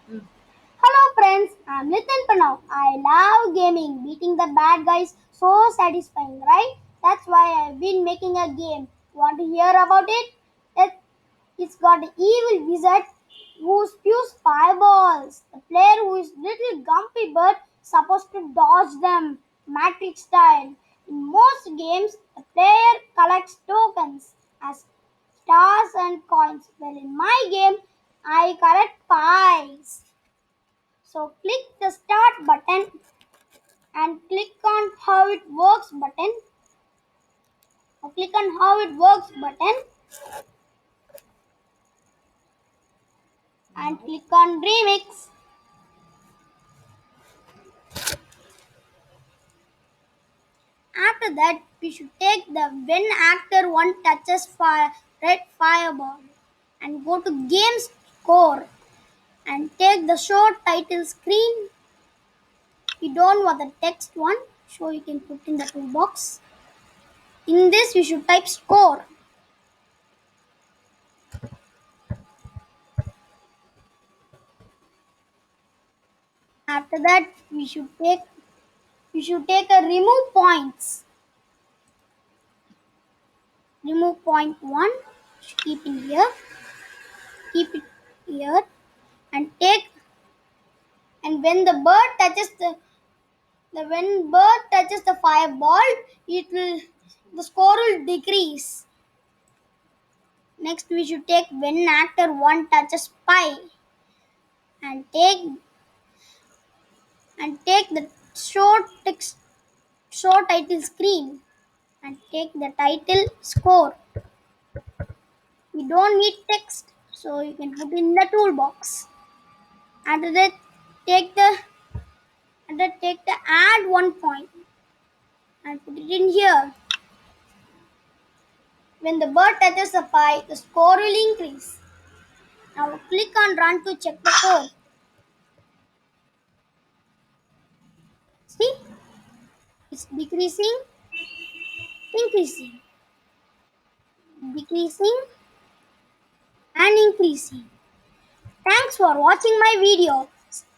Hello friends, I'm Nitin Pranav. I love gaming. Beating the bad guys so satisfying, right? That's why I've been making a game. Want to hear about it? It- It's got an evil wizard who spews fireballs. The player who is little grumpy bird supposed to dodge them, Matrix style. In most games, the player collects tokens as stars and coins. Well, in my game, I collect pies. So click the start button and click on how it works button. Or click on how it works button and click on remix. After that, we should take the when actor one touches fire red fireball and go to game score and take the show title screen. You don't want the text one, so you can put in the toolbox. In this, you should type score. After that, we should take a remove points. Remove point one. Keep in here. Keep it here and take. And when the bird touches the fireball, it will the score will decrease. Next, we should take when actor one touches pie and take the short text show title screen and take the title score. We don't need text, so you can put in the toolbox. After that, take the add 1 point and put it in here. When the bird touches the pie, the score will increase. Now click on run to check the code. See, it's decreasing, increasing, decreasing, and increasing. Thanks for watching my video.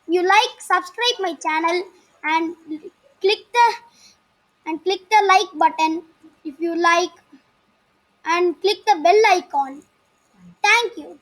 You like, subscribe my channel and click the like button if you like and click the bell icon. Thank you.